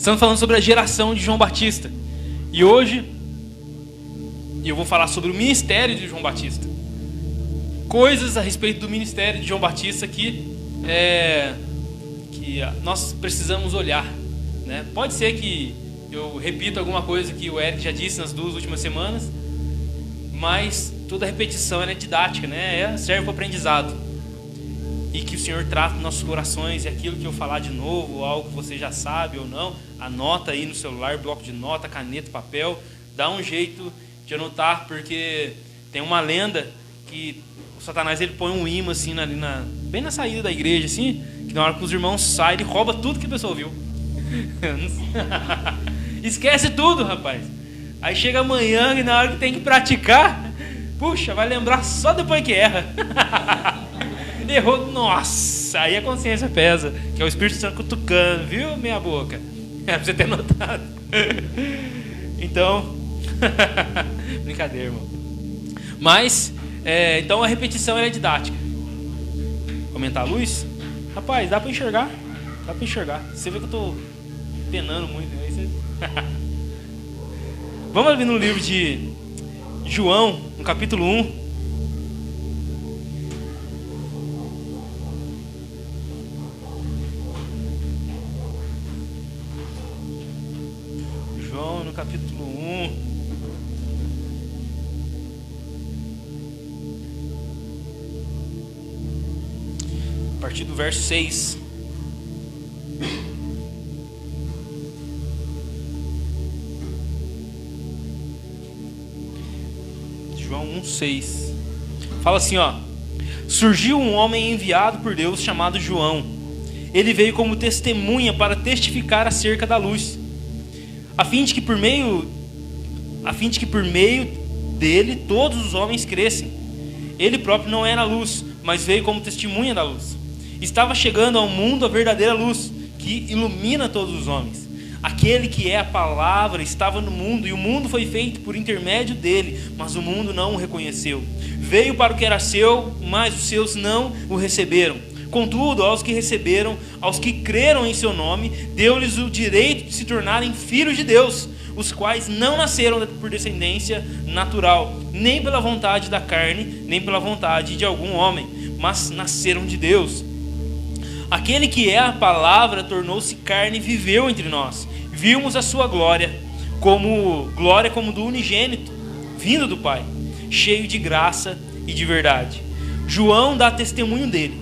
Estamos falando sobre a geração de João Batista. E hoje eu vou falar sobre o ministério de João Batista. Coisas a respeito do ministério de João Batista que nós precisamos olhar, né? Pode ser que eu repita alguma coisa que o Eric já disse nas 2 últimas semanas, mas toda repetição é didática, né? Serve para o aprendizado. E que o Senhor trata nos nossos corações, e aquilo que eu falar de novo, algo que você já sabe ou não, anota aí no celular, bloco de nota, caneta, papel, dá um jeito de anotar, porque tem uma lenda que o Satanás ele põe um imã assim bem na saída da igreja, assim, que na hora que os irmãos saem, ele rouba tudo que a pessoa ouviu. Esquece tudo, rapaz. Aí chega amanhã e na hora que tem que praticar, puxa, vai lembrar só depois que erra. Errou, nossa, aí a consciência pesa, que é o Espírito Santo cutucando, viu, minha boca? É pra você ter notado. Então, brincadeira, irmão. Mas, então a repetição é didática. Aumentar a luz? Rapaz, dá pra enxergar? Dá pra enxergar. Você vê que eu tô penando muito, né? Aí você... Vamos ali no livro de João, no capítulo 1. João, no capítulo 1. A partir do verso 6. João 1:6. Fala assim, ó: surgiu um homem enviado por Deus chamado João. Ele veio como testemunha para testificar acerca da luz, a fim de que por meio dele todos os homens crescem. Ele próprio não era a luz, mas veio como testemunha da luz. Estava chegando ao mundo a verdadeira luz, que ilumina todos os homens. Aquele que é a palavra estava no mundo, e o mundo foi feito por intermédio dele, mas o mundo não o reconheceu. Veio para o que era seu, mas os seus não o receberam. Contudo, aos que receberam, aos que creram em seu nome, deu-lhes o direito de se tornarem filhos de Deus, os quais não nasceram por descendência natural, nem pela vontade da carne, nem pela vontade de algum homem, mas nasceram de Deus. Aquele que é a palavra tornou-se carne e viveu entre nós. Vimos a sua glória como do unigênito, vindo do Pai, cheio de graça e de verdade. João dá testemunho dele.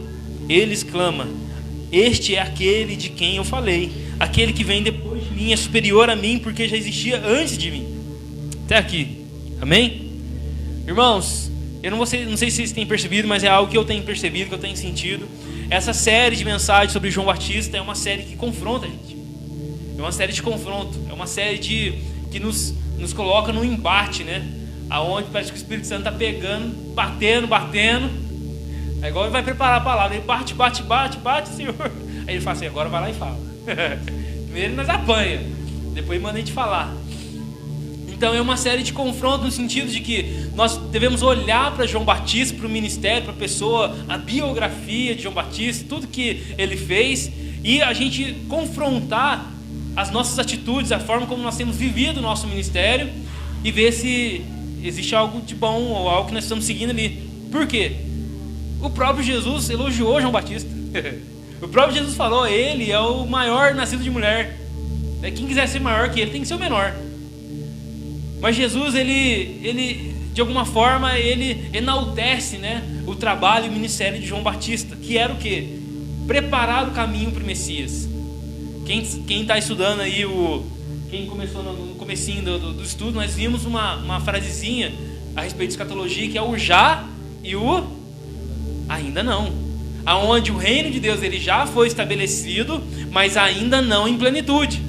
Ele exclama: este é aquele de quem eu falei. Aquele que vem depois de mim é superior a mim, porque já existia antes de mim. Até aqui. Amém? Irmãos, eu não sei se vocês têm percebido, mas é algo que eu tenho percebido, que eu tenho sentido. Essa série de mensagens sobre João Batista é uma série que confronta a gente. É uma série de confronto. É uma série que nos coloca num embate, né? Aonde parece que o Espírito Santo está pegando, batendo. É igual ele vai preparar a palavra. Ele bate, Senhor. Aí ele fala assim: agora vai lá e fala. Primeiro nós apanha, depois manda a gente falar. Então é uma série de confronto no sentido de que nós devemos olhar para João Batista, para o ministério, para a pessoa, a biografia de João Batista, tudo que ele fez, e a gente confrontar as nossas atitudes, a forma como nós temos vivido o nosso ministério, e ver se existe algo de bom ou algo que nós estamos seguindo ali. Por quê? O próprio Jesus elogiou João Batista. O próprio Jesus falou: ele é o maior nascido de mulher. Quem quiser ser maior que ele tem que ser o menor. Mas Jesus, ele de alguma forma, ele enaltece, né, o trabalho e o ministério de João Batista, que era o quê? Preparar o caminho para o Messias. Quem está estudando aí, quem começou no comecinho do estudo, nós vimos uma frasezinha a respeito de escatologia, que é o já e o ainda não. Aonde o reino de Deus ele já foi estabelecido, mas ainda não em plenitude.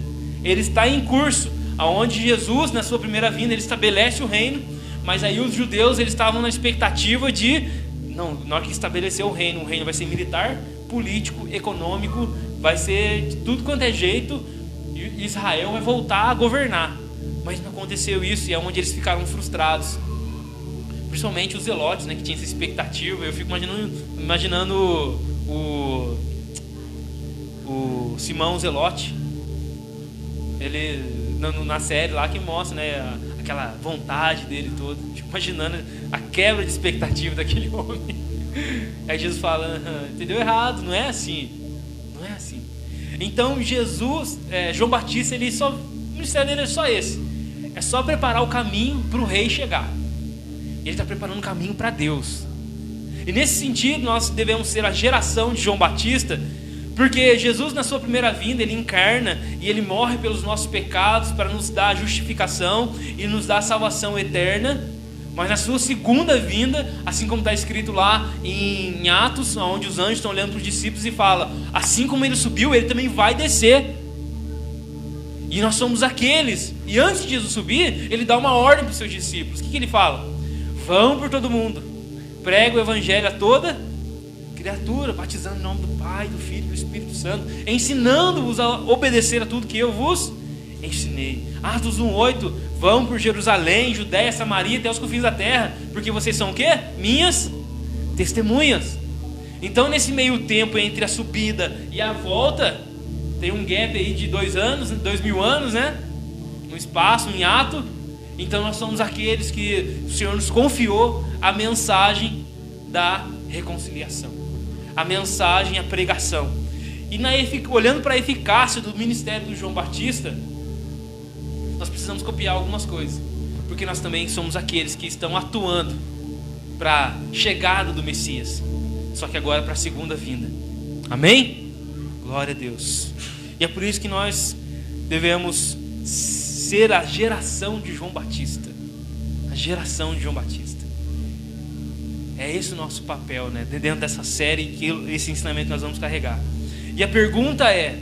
Ele está em curso. Aonde Jesus, na sua primeira vinda, ele estabelece o reino, mas aí os judeus eles estavam na expectativa de, não, na hora que estabelecer o reino vai ser militar, político, econômico, vai ser de tudo quanto é jeito, e Israel vai voltar a governar. Mas não aconteceu isso, e é onde eles ficaram frustrados. Principalmente os zelotes, né, que tinham essa expectativa. Eu fico imaginando o Simão Zelote. Ele, na série lá que mostra, né, aquela vontade dele toda, tipo, imaginando a quebra de expectativa daquele homem. Aí Jesus fala, entendeu errado, não é assim. Não é assim. Então Jesus, João Batista, o ministério dele é só esse. É só preparar o caminho para o rei chegar. Ele está preparando o caminho para Deus. E nesse sentido, nós devemos ser a geração de João Batista, porque Jesus, na sua primeira vinda, ele encarna e ele morre pelos nossos pecados para nos dar a justificação e nos dar a salvação eterna. Mas na sua segunda vinda, assim como está escrito lá em Atos, onde os anjos estão olhando para os discípulos e falam, assim como ele subiu, ele também vai descer. E nós somos aqueles. E antes de Jesus subir, ele dá uma ordem para os seus discípulos. O que ele fala? Vão por todo mundo, prega o evangelho a toda criatura, batizando em nome do Pai, do Filho e do Espírito Santo, ensinando-vos a obedecer a tudo que eu vos ensinei. Atos 1:8, vão por Jerusalém, Judéia, Samaria, até os confins da terra, porque vocês são o quê? Minhas testemunhas. Então nesse meio tempo entre a subida e a volta, tem um gap aí de 2000 anos, né? Um espaço, um hiato. Então nós somos aqueles que o Senhor nos confiou a mensagem da reconciliação, a mensagem, a pregação. E olhando para a eficácia do ministério do João Batista, nós precisamos copiar algumas coisas, porque nós também somos aqueles que estão atuando para a chegada do Messias, só que agora para a segunda vinda. Amém? Glória a Deus. E é por isso que nós devemos ser a geração de João Batista. A geração de João Batista. É esse o nosso papel, né? Dentro dessa série, que esse ensinamento nós vamos carregar. E a pergunta é,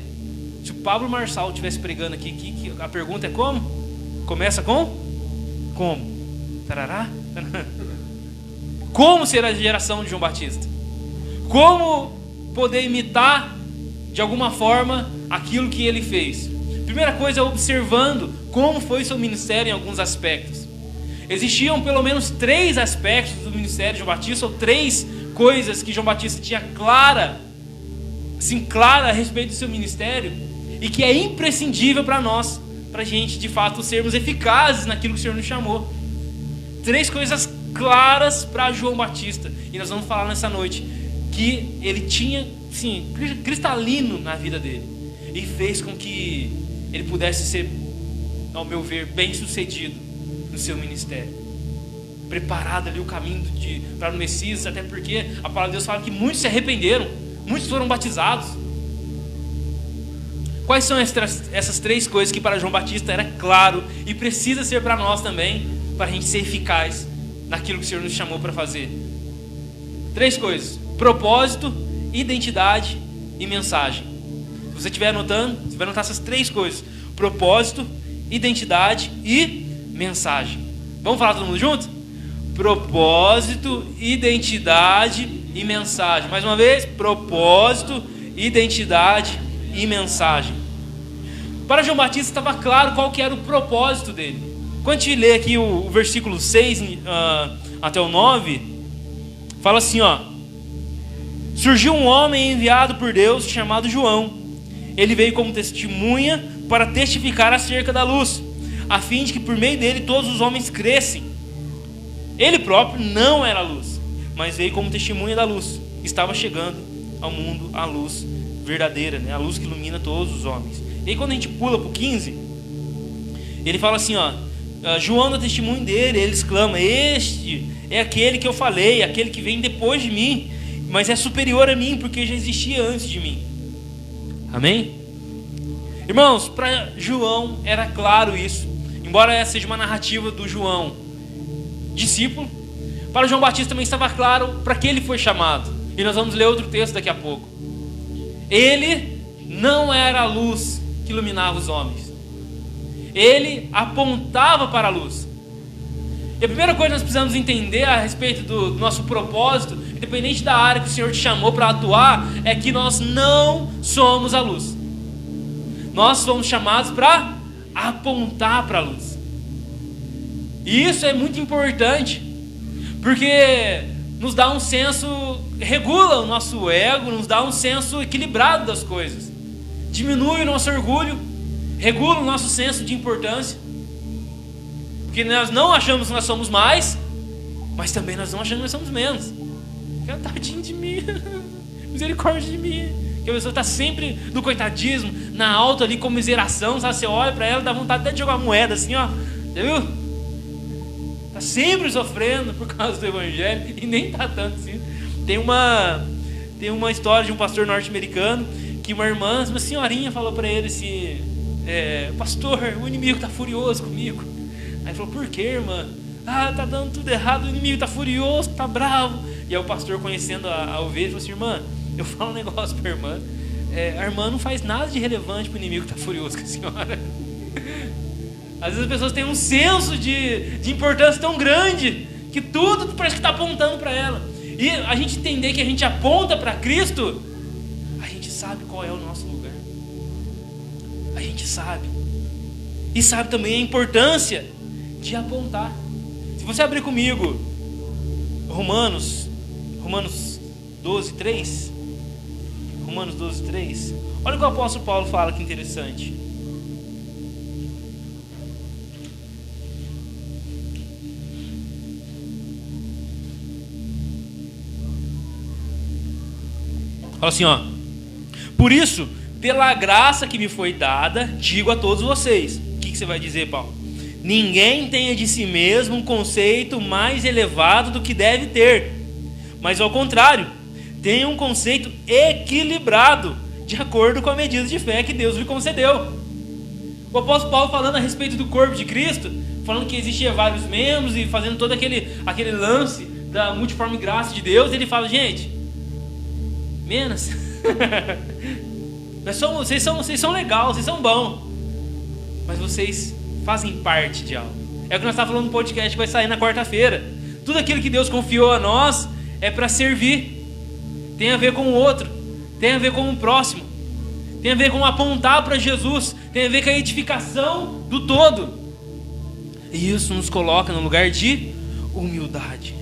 se o Pablo Marçal estivesse pregando aqui, a pergunta é como? Começa com? Como? Tarará? Como ser a geração de João Batista? Como poder imitar de alguma forma aquilo que ele fez? Primeira coisa é observando como foi seu ministério em alguns aspectos. Existiam pelo menos 3 aspectos do ministério de João Batista, ou 3 coisas que João Batista tinha clara a respeito do seu ministério, e que é imprescindível para nós, para a gente de fato sermos eficazes naquilo que o Senhor nos chamou. 3 coisas claras para João Batista, e nós vamos falar nessa noite que ele tinha, sim, cristalino na vida dele, e fez com que ele pudesse ser, ao meu ver, bem sucedido no seu ministério, preparado ali o caminho para o Messias, até porque a palavra de Deus fala que muitos se arrependeram, muitos foram batizados. Quais são essas 3 coisas que para João Batista era claro e precisa ser para nós também, para a gente ser eficaz naquilo que o Senhor nos chamou para fazer? 3 coisas: propósito, identidade e mensagem. Se você estiver anotando, você vai anotar essas 3 coisas: propósito, identidade e mensagem. Vamos falar todo mundo junto? Propósito, identidade e mensagem. Mais uma vez: propósito, identidade e mensagem. Para João Batista estava claro qual que era o propósito dele. Quando a gente lê aqui o versículo 6 até o 9, fala assim, ó: surgiu um homem enviado por Deus chamado João. Ele veio como testemunha para testificar acerca da luz, a fim de que por meio dele todos os homens crescem. Ele próprio não era a luz, mas veio como testemunha da luz. Estava chegando ao mundo a luz verdadeira, né? A luz que ilumina todos os homens. E aí quando a gente pula para o 15, ele fala assim, ó: João dá testemunho dele, ele exclama: este é aquele que eu falei, aquele que vem depois de mim, mas é superior a mim, porque já existia antes de mim. Amém? Irmãos, para João era claro isso. Embora essa seja uma narrativa do João, discípulo, para João Batista também estava claro para que ele foi chamado. E nós vamos ler outro texto daqui a pouco. Ele não era a luz que iluminava os homens. Ele apontava para a luz. E a primeira coisa que nós precisamos entender a respeito do nosso propósito, independente da área que o Senhor te chamou para atuar, é que nós não somos a luz. Nós somos chamados para apontar para a luz. E isso é muito importante, porque nos dá um senso, regula o nosso ego, nos dá um senso equilibrado das coisas, diminui o nosso orgulho regula o nosso senso de importância. Porque nós não achamos que nós somos mais, mas também nós não achamos que nós somos menos. Tadinho de mim, misericórdia de mim. Que a pessoa está sempre no coitadismo, na alta ali, comiseração, sabe? Você olha para ela, dá vontade até de jogar uma moeda assim, ó. Já viu? Está sempre sofrendo por causa do evangelho, e nem está tanto assim. Tem uma história de um pastor norte-americano, que uma irmã, uma senhorinha, falou para ele assim: pastor, o inimigo está furioso comigo. Aí ele falou: por quê, irmã? Ah, tá dando tudo errado, o inimigo está furioso, está bravo. E aí o pastor, conhecendo a ovelha, falou assim: irmã, eu falo um negócio para a irmã, a irmã não faz nada de relevante para o inimigo que está furioso com a senhora. Às vezes as pessoas têm um senso de importância tão grande, que tudo parece que está apontando para ela. E a gente entender que a gente aponta para Cristo, a gente sabe qual é o nosso lugar. A gente sabe. E sabe também a importância de apontar. Se você abrir comigo Romanos 12:3. Romanos 12:3. Olha o que o apóstolo Paulo fala, que interessante. Fala assim, ó: por isso, pela graça que me foi dada, digo a todos vocês. O que você vai dizer, Paulo? Ninguém tenha de si mesmo um conceito mais elevado do que deve ter, mas ao contrário, tenha um conceito equilibrado, de acordo com a medida de fé que Deus lhe concedeu. O apóstolo Paulo, falando a respeito do corpo de Cristo, falando que existia vários membros e fazendo todo aquele lance da multiforme graça de Deus, ele fala: gente, menos. Vocês são legais, vocês são bons, mas vocês fazem parte de algo. É o que nós estamos falando no podcast que vai sair na quarta-feira. Tudo aquilo que Deus confiou a nós é para servir. Tem a ver com o outro, tem a ver com o próximo, tem a ver com apontar para Jesus, tem a ver com a edificação do todo. E isso nos coloca no lugar de humildade.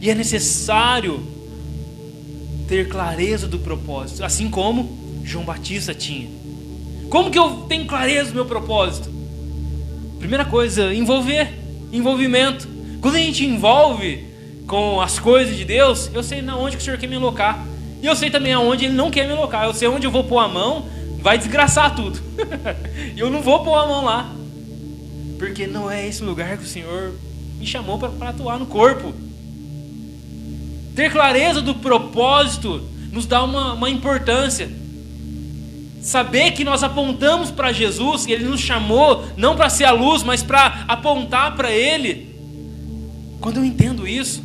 E é necessário ter clareza do propósito, assim como João Batista tinha. Como que eu tenho clareza do meu propósito? Primeira coisa, envolvimento. Quando a gente envolve com as coisas de Deus, eu sei onde que o Senhor quer me alocar, e eu sei também aonde Ele não quer me alocar. Eu sei onde eu vou pôr a mão, vai desgraçar tudo. E eu não vou pôr a mão lá, porque não é esse lugar que o Senhor me chamou para atuar no corpo. Ter clareza do propósito nos dá uma importância. Saber que nós apontamos para Jesus, que Ele nos chamou não para ser a luz, mas para apontar para Ele. Quando eu entendo isso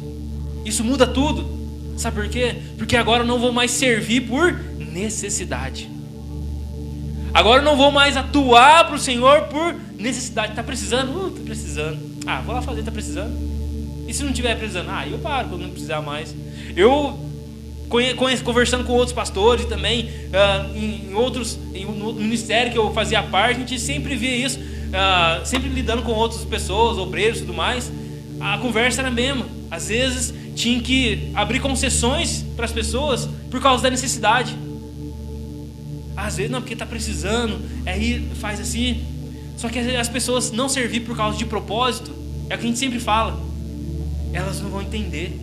muda tudo. Sabe por quê? Porque agora eu não vou mais servir por necessidade. Agora eu não vou mais atuar para o Senhor por necessidade. Está precisando? Está precisando. Vou lá fazer, está precisando. E se não estiver precisando? Eu paro quando não precisar mais. Eu, conversando com outros pastores e também no ministério que eu fazia parte, a gente sempre via isso, sempre lidando com outras pessoas, obreiros e tudo mais. A conversa era a mesma. Às vezes tinha que abrir concessões para as pessoas por causa da necessidade. Às vezes não, porque está precisando, aí faz assim. Só que as pessoas não servir por causa de propósito, é o que a gente sempre fala, elas não vão entender,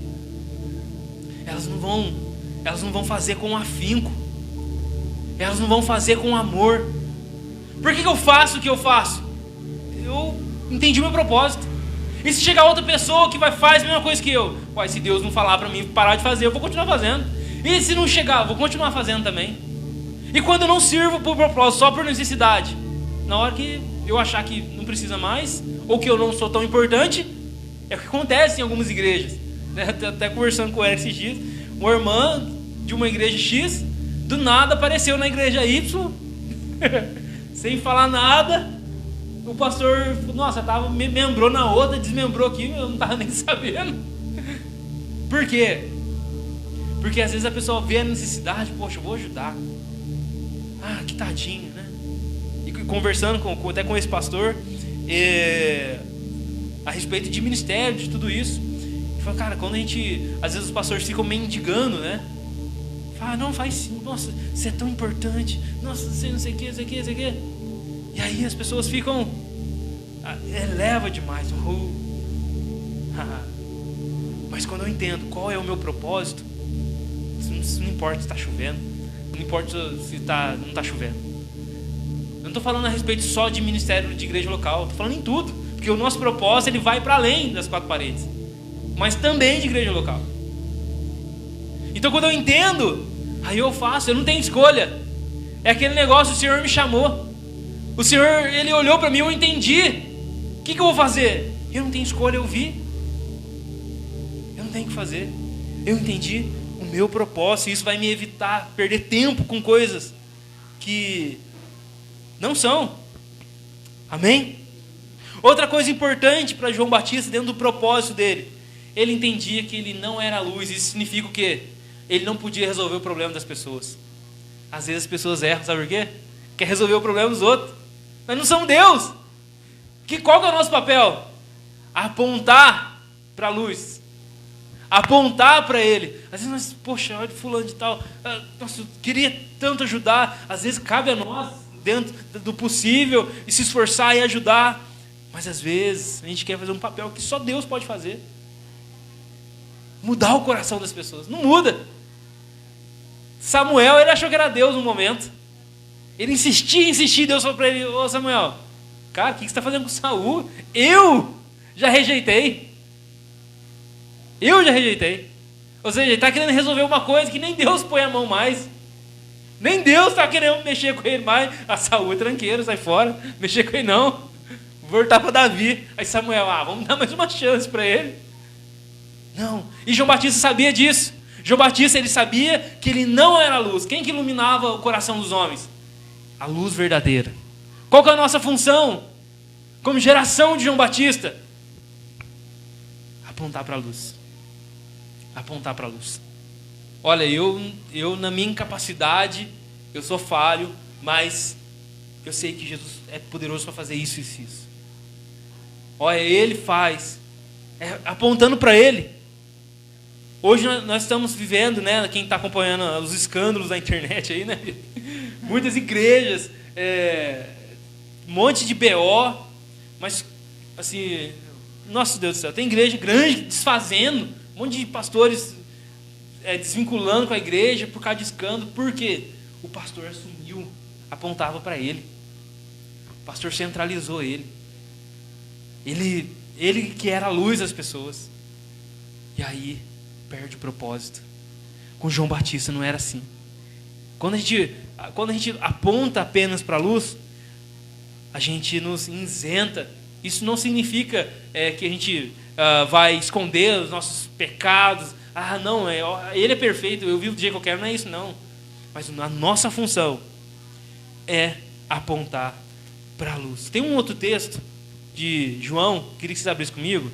elas não vão fazer com afinco, elas não vão fazer com amor. Por que eu faço o que eu faço? Eu entendi o meu propósito. E se chegar outra pessoa que faz a mesma coisa que eu, se Deus não falar para mim parar de fazer, eu vou continuar fazendo. E se não chegar, eu vou continuar fazendo também. E quando eu não sirvo por propósito, só por necessidade, na hora que eu achar que não precisa mais, ou que eu não sou tão importante, é o que acontece em algumas igrejas. Até conversando com o Eric esses dias, uma irmã de uma igreja X, do nada apareceu na igreja Y, sem falar nada. O pastor, me membrou na outra, desmembrou aqui, eu não estava nem sabendo. Por quê? Porque às vezes a pessoa vê a necessidade, poxa, eu vou ajudar. Que tadinho, né? E conversando até com esse pastor, a respeito de ministério, de tudo isso, ele falou: cara, quando às vezes os pastores ficam mendigando, né? Fala: não, faz sim, nossa, você é tão importante, nossa, você não sei o que, não sei o que, não sei o que. E aí as pessoas ficam, eleva demais. Mas quando eu entendo qual é o meu propósito, isso não importa se está chovendo, não importa se não está chovendo. Eu não estou falando a respeito só de ministério de igreja local, estou falando em tudo, porque o nosso propósito ele vai para além das quatro paredes, mas também de igreja local. Então quando eu entendo, aí eu faço, eu não tenho escolha. É aquele negócio, o Senhor me chamou, o Senhor, Ele olhou para mim, eu entendi. O que eu vou fazer? Eu não tenho escolha, eu vi. Eu não tenho o que fazer. Eu entendi o meu propósito, e isso vai me evitar perder tempo com coisas que não são. Amém? Outra coisa importante para João Batista dentro do propósito dele, ele entendia que ele não era a luz. Isso significa o quê? Ele não podia resolver o problema das pessoas. Às vezes as pessoas erram, sabe por quê? Quer resolver o problema dos outros. Mas não somos Deus. Qual que é o nosso papel? Apontar para a luz. Apontar para Ele. Às vezes nós, poxa, olha fulano de tal. Nossa, eu queria tanto ajudar. Às vezes cabe a nós, dentro do possível, e se esforçar e ajudar. Mas às vezes a gente quer fazer um papel que só Deus pode fazer. Mudar o coração das pessoas. Não muda. Samuel, ele achou que era Deus no momento. Ele insistia. Deus falou para ele: ô Samuel, cara, o que você está fazendo com Saul? Eu já rejeitei. Ou seja, ele está querendo resolver uma coisa que nem Deus põe a mão mais. Nem Deus está querendo mexer com ele mais. A Saul é tranqueiro, sai fora. Mexer com ele não. Vou voltar para Davi. Aí Samuel, vamos dar mais uma chance para ele. Não. E João Batista sabia disso. João Batista, ele sabia que ele não era a luz. Quem que iluminava o coração dos homens? A luz verdadeira. Qual que é a nossa função como geração de João Batista? Apontar para a luz. Apontar para a luz. Olha, eu na minha incapacidade, eu sou falho, mas eu sei que Jesus é poderoso para fazer isso. Olha, Ele faz. Apontando para Ele. Hoje nós estamos vivendo, né? Quem está acompanhando os escândalos da internet aí, né? Muitas igrejas, um monte de BO, mas assim, nosso Deus do céu, tem igreja grande desfazendo, um monte de pastores desvinculando com a igreja por causa de escândalo. Por quê? O pastor assumiu, apontava para ele. O pastor centralizou ele. Ele que era a luz das pessoas. E aí perde o propósito. Com João Batista não era assim. Quando a gente aponta apenas para a luz, a gente nos isenta. Isso não significa que a gente vai esconder os nossos pecados. Não, Ele é perfeito, eu vivo do jeito que eu quero. Não é isso, não. Mas a nossa função é apontar para a luz. Tem um outro texto de João, queria que vocês abrissem comigo.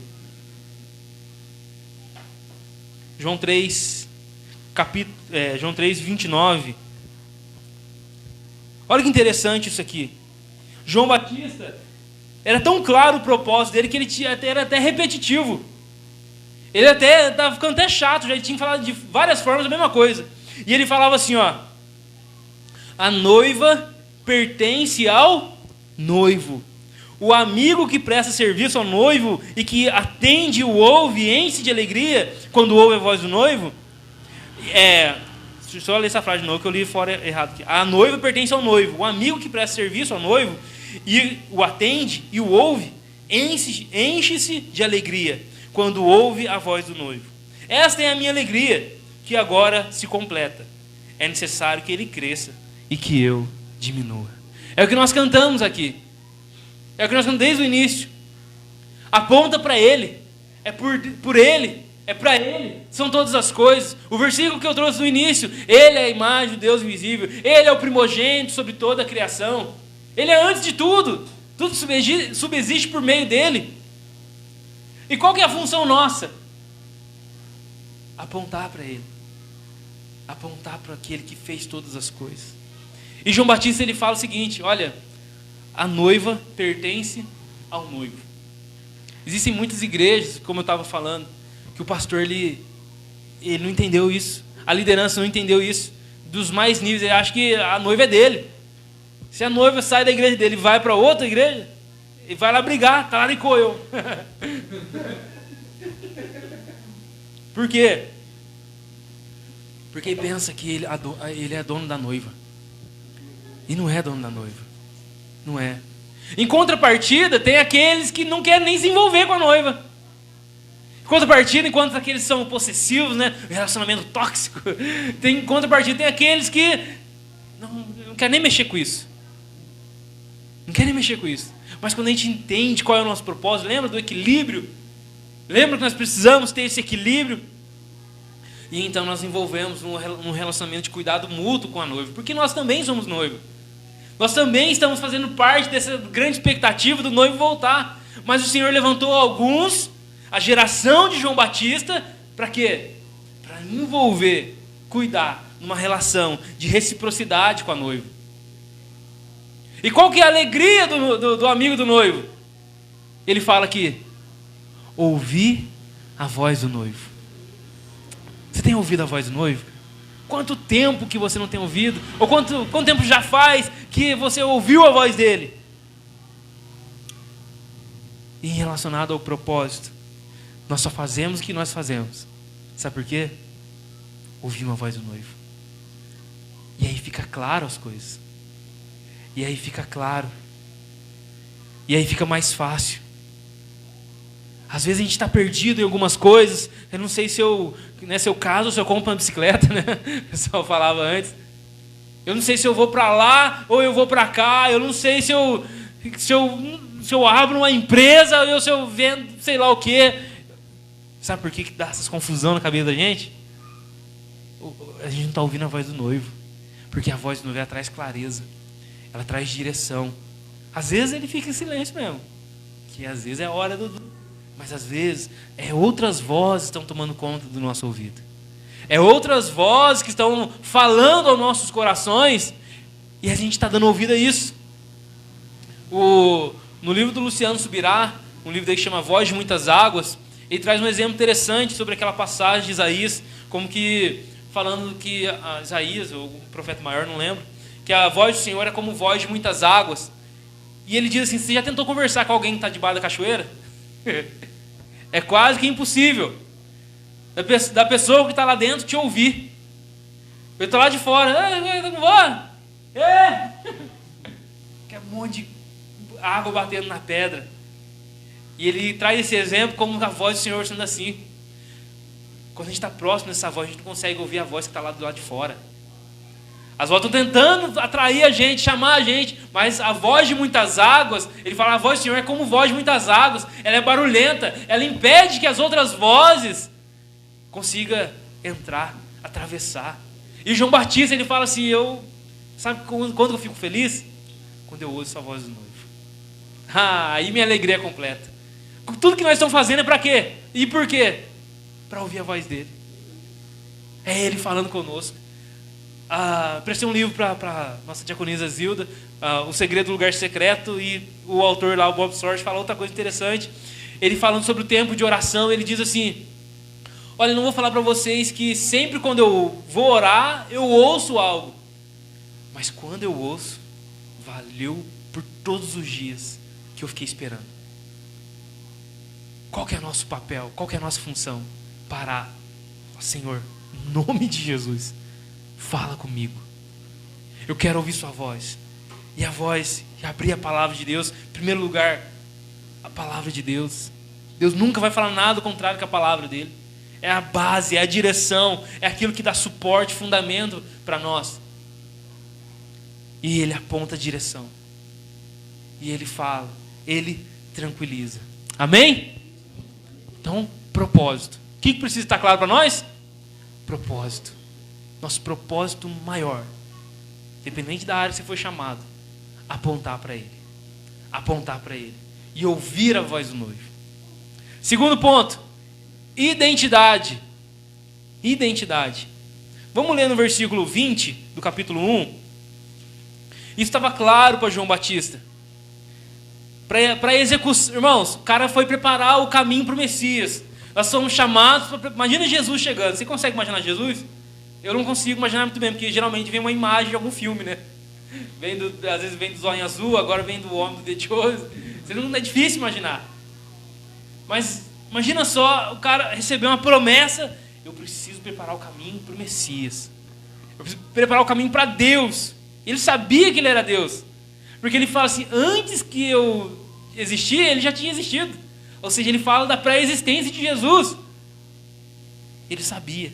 João 3, João 3, 29. Olha que interessante isso aqui. João Batista, era tão claro o propósito dele que ele era até repetitivo. Ele até estava ficando até chato, já ele tinha falado de várias formas a mesma coisa. E ele falava assim, a noiva pertence ao noivo. O amigo que presta serviço ao noivo e que atende, o ouve, enche de alegria quando ouve a voz do noivo. Deixa eu só ler essa frase de novo que eu li fora errado aqui. A noiva pertence ao noivo. O amigo que presta serviço ao noivo e o atende e o ouve, enche-se de alegria quando ouve a voz do noivo. Esta é a minha alegria, que agora se completa. É necessário que ele cresça e que eu diminua. É o que nós cantamos aqui. É o que nós cantamos desde o início. Aponta para Ele. É por Ele. É para Ele. São todas as coisas. O versículo que eu trouxe no início. Ele é a imagem do Deus invisível. Ele é o primogênito sobre toda a criação. Ele é antes de tudo. Tudo subsiste por meio dEle. E qual que é a função nossa? Apontar para Ele. Apontar para aquele que fez todas as coisas. E João Batista, ele fala o seguinte, olha, a noiva pertence ao noivo. Existem muitas igrejas, como eu estava falando, que o pastor ele não entendeu isso. A liderança não entendeu isso. Dos mais níveis, ele acha que a noiva é dele. Se a noiva sai da igreja dele e vai para outra igreja, ele vai lá brigar, tá lá de coio. Por quê? Porque ele pensa que ele é dono da noiva. E não é dono da noiva. Não é. Em contrapartida, tem aqueles que não querem nem se envolver com a noiva. Em contrapartida, enquanto aqueles são possessivos, né? Relacionamento tóxico. Em contrapartida, tem aqueles que não querem nem mexer com isso. Não querem nem mexer com isso. Mas quando a gente entende qual é o nosso propósito, lembra do equilíbrio? Lembra que nós precisamos ter esse equilíbrio? E então nós envolvemos num relacionamento de cuidado mútuo com a noiva. Porque nós também somos noivo. Nós também estamos fazendo parte dessa grande expectativa do noivo voltar. Mas o Senhor levantou alguns, a geração de João Batista, para quê? Para envolver, cuidar, numa relação de reciprocidade com a noiva. E qual que é a alegria do amigo do noivo? Ele fala aqui: ouvir a voz do noivo. Você tem ouvido a voz do noivo? Quanto tempo que você não tem ouvido? Ou quanto tempo já faz que você ouviu a voz dele? E relacionado ao propósito, nós só fazemos o que nós fazemos. Sabe por quê? Ouvimos a voz do noivo. E aí fica claro as coisas. E aí fica claro. E aí fica mais fácil. Às vezes a gente está perdido em algumas coisas. Eu não sei se eu caso ou se eu compro uma bicicleta, né? O pessoal falava antes. Eu não sei se eu vou para lá ou eu vou para cá. Eu não sei se eu abro uma empresa ou se eu vendo sei lá o quê. Sabe por que dá essas confusão na cabeça da gente? A gente não está ouvindo a voz do noivo. Porque a voz do noivo ela traz clareza. Ela traz direção. Às vezes ele fica em silêncio mesmo. Que às vezes é a hora Mas às vezes outras vozes estão tomando conta do nosso ouvido. É outras vozes que estão falando aos nossos corações. E a gente está dando ouvido a isso. No livro do Luciano Subirá, um livro que chama Voz de Muitas Águas, ele traz um exemplo interessante sobre aquela passagem de Isaías, como que falando que Isaías, ou o profeta maior, não lembro, que a voz do Senhor é como voz de muitas águas. E ele diz assim: você já tentou conversar com alguém que está debaixo da cachoeira? É quase que impossível da pessoa que está lá dentro te ouvir. Eu estou lá de fora, não vou. Que é um monte de água batendo na pedra. E ele traz esse exemplo como a voz do Senhor sendo assim. Quando a gente está próximo dessa voz, a gente não consegue ouvir a voz que está lá do lado de fora. As vozes estão tentando atrair a gente, chamar a gente, mas a voz de muitas águas, ele fala, a voz do Senhor é como voz de muitas águas, ela é barulhenta, ela impede que as outras vozes consigam entrar, atravessar. E João Batista, ele fala assim, sabe quando eu fico feliz? Quando eu ouço a voz do noivo. Aí minha alegria é completa. Tudo que nós estamos fazendo é para quê? E por quê? Para ouvir a voz dele. É ele falando conosco. Prestei um livro para nossa diaconisa Zilda, O Segredo do Lugar Secreto, e o autor lá, o Bob Sorge, fala outra coisa interessante. Ele falando sobre o tempo de oração, ele diz assim, olha, eu não vou falar para vocês que sempre quando eu vou orar, eu ouço algo. Mas quando eu ouço, valeu por todos os dias que eu fiquei esperando. Qual que é o nosso papel? Qual que é a nossa função? Parar. Senhor, em nome de Jesus, fala comigo. Eu quero ouvir sua voz. E a voz, e abrir a palavra de Deus. Em primeiro lugar, a palavra de Deus. Deus nunca vai falar nada contrário com a palavra dele. É a base, é a direção, é aquilo que dá suporte, fundamento para nós. E ele aponta a direção. E ele fala, ele tranquiliza. Amém? Então, propósito. O que precisa estar claro para nós? Propósito. Nosso propósito maior, independente da área que você foi chamado, apontar para ele. Apontar para ele. E ouvir a voz do noivo. Segundo ponto, identidade. Identidade. Vamos ler no versículo 20 do capítulo 1. Isso estava claro para João Batista. Para execução. Irmãos, o cara foi preparar o caminho para o Messias. Nós somos chamados para... Imagina Jesus chegando. Você consegue imaginar Jesus? Eu não consigo imaginar muito bem, porque geralmente vem uma imagem de algum filme, né? Às vezes vem do Zóio Azul, agora vem do homem do The Chosen. Não é difícil imaginar. Mas imagina só, o cara recebeu uma promessa. Eu preciso preparar o caminho para o Messias. Eu preciso preparar o caminho para Deus. Ele sabia que ele era Deus. Porque ele fala assim, antes que eu existir, ele já tinha existido. Ou seja, ele fala da pré-existência de Jesus. Ele sabia.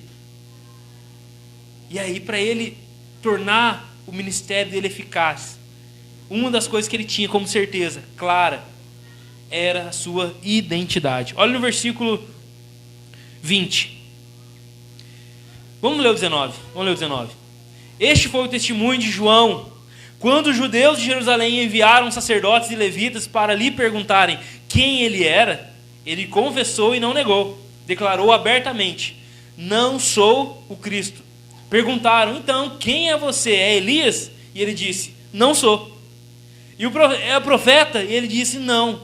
E aí, para ele tornar o ministério dele eficaz, uma das coisas que ele tinha como certeza clara era a sua identidade. Olha no versículo 20. Vamos ler o 19. Este foi o testemunho de João, quando os judeus de Jerusalém enviaram sacerdotes e levitas para lhe perguntarem quem ele era. Ele confessou e não negou. Declarou abertamente: não sou o Cristo. Perguntaram: então, quem é você? É Elias? E ele disse: não sou. E é profeta? E ele disse: não.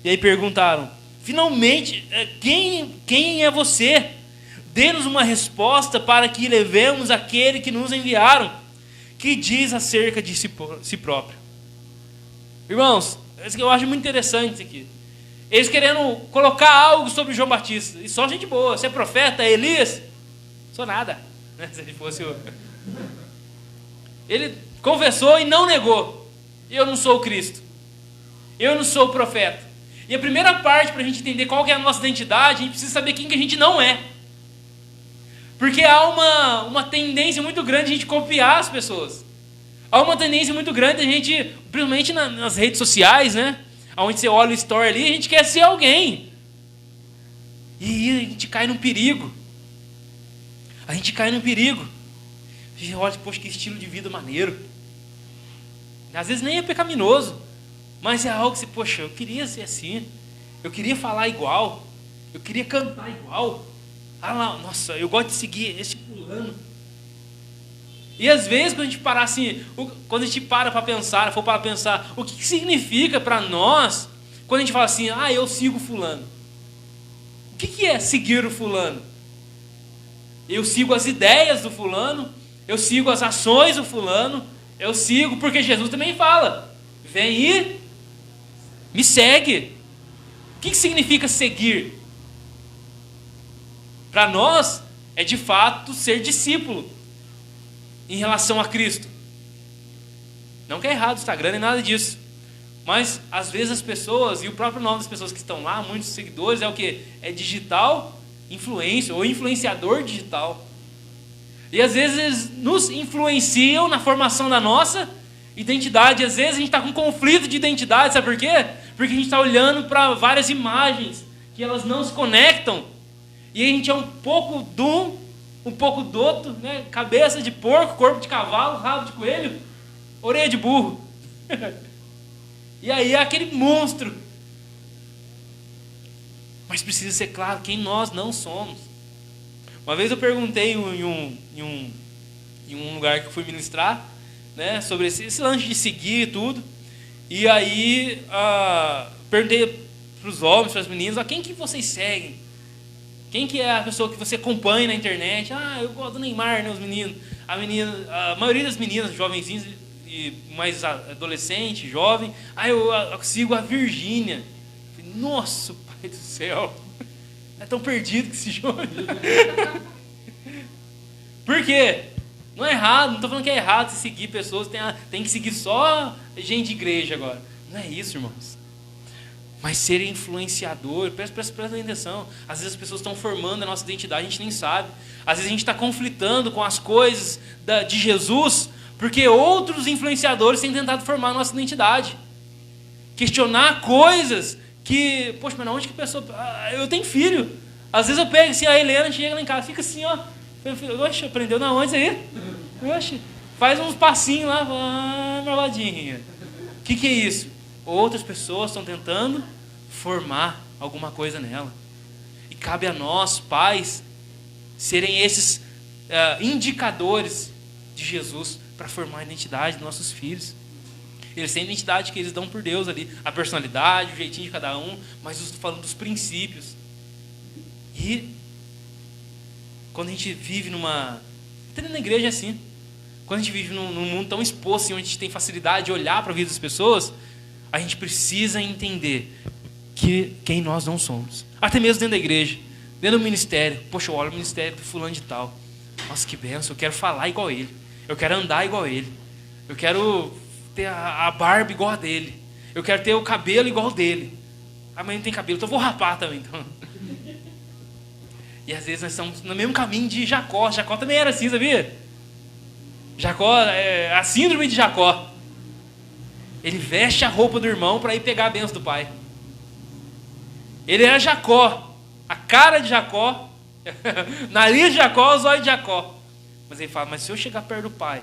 E aí perguntaram: finalmente, quem é você? Dê-nos uma resposta para que levemos aquele que nos enviaram, que diz acerca de si próprio. Irmãos, isso que eu acho muito interessante isso aqui. Eles querendo colocar algo sobre João Batista. E só gente boa. Você é profeta? É Elias? Sou nada. Se ele fosse o... Ele confessou e não negou. Eu não sou o Cristo. Eu não sou o profeta. E a primeira parte para a gente entender qual que é a nossa identidade, a gente precisa saber quem que a gente não é. Porque há uma tendência muito grande de a gente copiar as pessoas. Há uma tendência muito grande de a gente, principalmente nas redes sociais, né? Onde você olha o story ali, a gente quer ser alguém. E aí a gente cai num perigo. A gente olha, poxa, que estilo de vida maneiro. Às vezes nem é pecaminoso, mas é algo que você, poxa, eu queria ser assim. Eu queria falar igual. Eu queria cantar igual. Ah lá, nossa, eu gosto de seguir esse fulano. E às vezes quando a gente parar assim, quando a gente for para pensar, o que significa para nós, quando a gente fala assim, eu sigo fulano. O que é seguir o fulano? Eu sigo as ideias do fulano, eu sigo as ações do fulano, eu sigo, porque Jesus também fala, vem e me segue. O que significa seguir? Para nós, é de fato ser discípulo em relação a Cristo. Não que é errado o Instagram, nem nada disso. Mas, às vezes as pessoas, e o próprio nome das pessoas que estão lá, muitos seguidores, é o quê? É digital influencer, ou influenciador digital. E às vezes nos influenciam na formação da nossa identidade. Às vezes a gente está com conflito de identidade, sabe por quê? Porque a gente está olhando para várias imagens, que elas não se conectam. E a gente é um pouco de um pouco do outro, né? Cabeça de porco, corpo de cavalo, rabo de coelho, orelha de burro. E aí é aquele monstro. Mas precisa ser claro quem nós não somos. Uma vez eu perguntei em um lugar que eu fui ministrar, né, sobre esse lance de seguir e tudo. E aí perguntei para os homens, para as meninas, quem que vocês seguem? Quem que é a pessoa que você acompanha na internet? Eu gosto do Neymar, né, os meninos. A maioria das meninas, jovenzinhas e mais adolescente, jovem. Eu sigo a Virgínia. Nossa, pai do céu. É tão perdido que esse jovem. Por quê? Não é errado, não estou falando que é errado se seguir pessoas, tem que seguir só gente de igreja agora. Não é isso, irmãos. Mas ser influenciador, presta atenção. Às vezes as pessoas estão formando a nossa identidade, a gente nem sabe. Às vezes a gente está conflitando com as coisas de Jesus, porque outros influenciadores têm tentado formar a nossa identidade. Questionar coisas que, poxa, mas onde que a pessoa... eu tenho filho. Às vezes eu pego assim, a Helena chega lá em casa, fica assim, ó. Oxe, aprendeu na onde isso aí? Oxe, faz uns passinhos lá, malvadinha. O que é isso? Outras pessoas estão tentando formar alguma coisa nela. E cabe a nós, pais, serem esses indicadores de Jesus para formar a identidade dos nossos filhos. Eles têm a identidade que eles dão por Deus ali. A personalidade, o jeitinho de cada um, mas eu estou falando dos princípios. E quando a gente vive até na igreja é assim. quando a gente vive num mundo tão exposto, onde a gente tem facilidade de olhar para a vida das pessoas, a gente precisa entender quem nós não somos. Até mesmo dentro da igreja, dentro do ministério. Poxa, eu olho o ministério do fulano de tal. Nossa, que benção, eu quero falar igual ele. Eu quero andar igual ele. Eu quero ter a barba igual a dele. Eu quero ter o cabelo igual dele. Ah, mas não tem cabelo, então eu vou rapar também. Então. E às vezes nós estamos no mesmo caminho de Jacó. Jacó também era assim, sabia? Jacó, a síndrome de Jacó. Ele veste a roupa do irmão para ir pegar a bênção do pai. Ele era Jacó, a cara de Jacó, nariz de Jacó, os olhos de Jacó. Mas ele fala, mas se eu chegar perto do pai,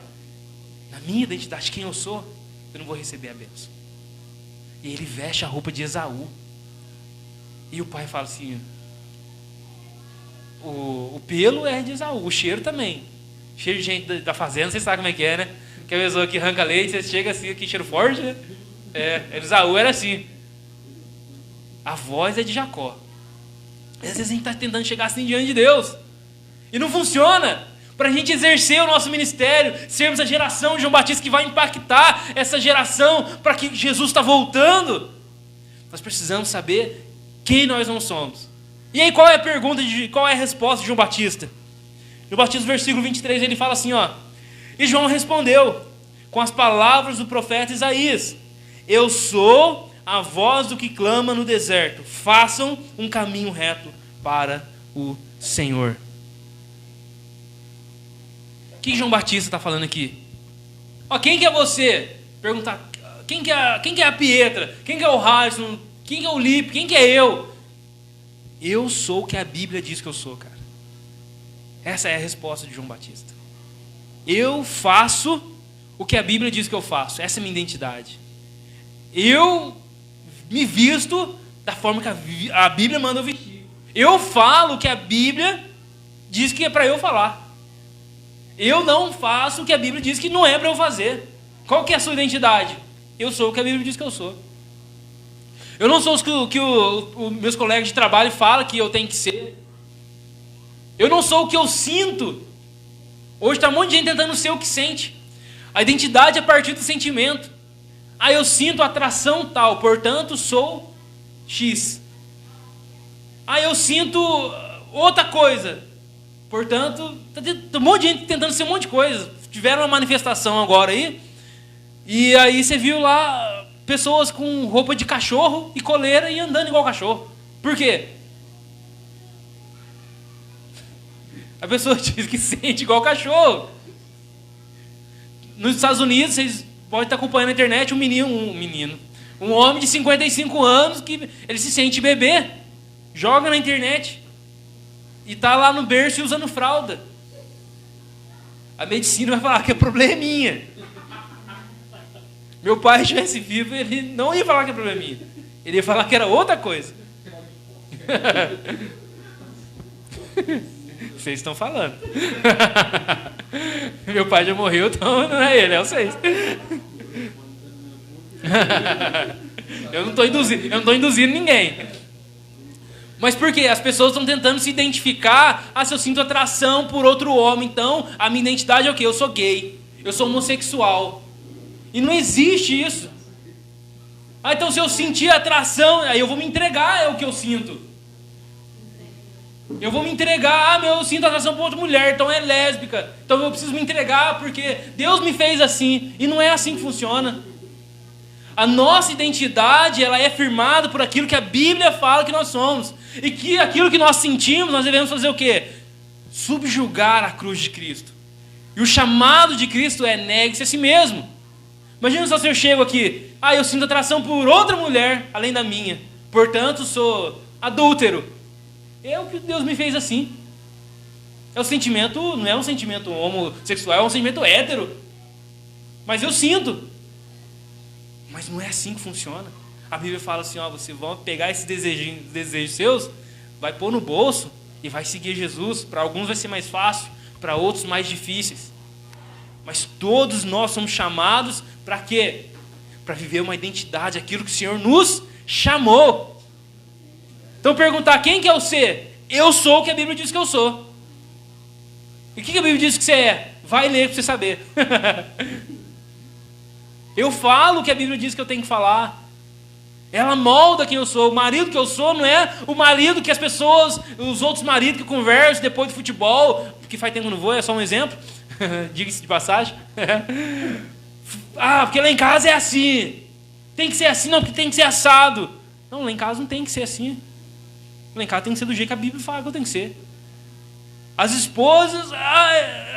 na minha identidade, quem eu sou, eu não vou receber a bênção. E ele veste a roupa de Esaú. E o pai fala assim, o pelo é de Esaú, o cheiro também. Cheiro de gente da fazenda, vocês sabem como é que é, né? Que a pessoa que arranca leite, você chega assim, aqui cheiro forte, né? Esaú era assim. A voz é de Jacó. E às vezes a gente está tentando chegar assim diante de Deus. E não funciona. Para a gente exercer o nosso ministério, sermos a geração de João Batista que vai impactar essa geração para que Jesus está voltando, nós precisamos saber quem nós não somos. E aí qual é a pergunta, qual é a resposta de João Batista? João Batista, versículo 23, ele fala assim, ó. E João respondeu com as palavras do profeta Isaías: eu sou a voz do que clama no deserto, façam um caminho reto para o Senhor. O que João Batista está falando aqui? Ó, quem que é você? Perguntar, quem que é a Pietra? Quem que é o Harrison? Quem que é o Lipe? Quem que é eu? Eu sou o que a Bíblia diz que eu sou, cara. Essa é a resposta de João Batista. Eu faço o que a Bíblia diz que eu faço. Essa é a minha identidade. Eu me visto da forma que a Bíblia manda eu vestir. Eu falo o que a Bíblia diz que é para eu falar. Eu não faço o que a Bíblia diz que não é para eu fazer. Qual que é a sua identidade? Eu sou o que a Bíblia diz que eu sou. Eu não sou o que os meus colegas de trabalho falam que eu tenho que ser. Eu não sou o que eu sinto. Hoje está um monte de gente tentando ser o que sente. A identidade é a partir do sentimento. Ah, eu sinto atração tal, portanto sou X. Ah, eu sinto outra coisa, portanto, tem um monte de gente tentando ser um monte de coisa. Tiveram uma manifestação agora aí, e aí você viu lá pessoas com roupa de cachorro e coleira e andando igual cachorro. Por quê? A pessoa diz que sente igual cachorro. Nos Estados Unidos, vocês podem estar acompanhando na internet um homem de 55 anos que ele se sente bebê, joga na internet e está lá no berço e usando fralda. A medicina vai falar que é probleminha. Meu pai, se estivesse vivo, ele não ia falar que é probleminha. Ele ia falar que era outra coisa. Vocês estão falando. Meu pai já morreu, então não é ele, é vocês. Eu não estou induzindo ninguém. Mas por quê? As pessoas estão tentando se identificar. Ah, se eu sinto atração por outro homem, então a minha identidade é o quê? Eu sou gay, eu sou homossexual. E não existe isso. Ah, então se eu sentir atração, aí eu vou me entregar, é o que eu sinto. Eu vou me entregar, eu sinto atração por outra mulher, então é lésbica. Então eu preciso me entregar porque Deus me fez assim. E não é assim que funciona. A nossa identidade, ela é firmada por aquilo que a Bíblia fala que nós somos. E que aquilo que nós sentimos, nós devemos fazer o quê? Subjugar a cruz de Cristo. E o chamado de Cristo é negue-se a si mesmo. Imagina só se eu chego aqui, eu sinto atração por outra mulher, além da minha. Portanto, sou adúltero. É o que Deus me fez assim. É o sentimento, não é um sentimento homossexual, é um sentimento hétero. Mas eu sinto. Mas não é assim que funciona. A Bíblia fala assim, você vai pegar esses desejos seus, vai pôr no bolso e vai seguir Jesus. Para alguns vai ser mais fácil, para outros mais difíceis. Mas todos nós somos chamados para quê? Para viver uma identidade, aquilo que o Senhor nos chamou. Então perguntar, quem que é você? Eu sou o que a Bíblia diz que eu sou. E o que a Bíblia diz que você é? Vai ler para você saber. Eu falo o que a Bíblia diz que eu tenho que falar. Ela molda quem eu sou. O marido que eu sou não é o marido que as pessoas, os outros maridos que conversam depois do futebol, que faz tempo que eu não vou, é só um exemplo. Diga-se de passagem. Porque lá em casa é assim. Tem que ser assim, não, porque tem que ser assado. Não, lá em casa não tem que ser assim. Lá em casa tem que ser do jeito que a Bíblia fala que eu tenho que ser. As esposas,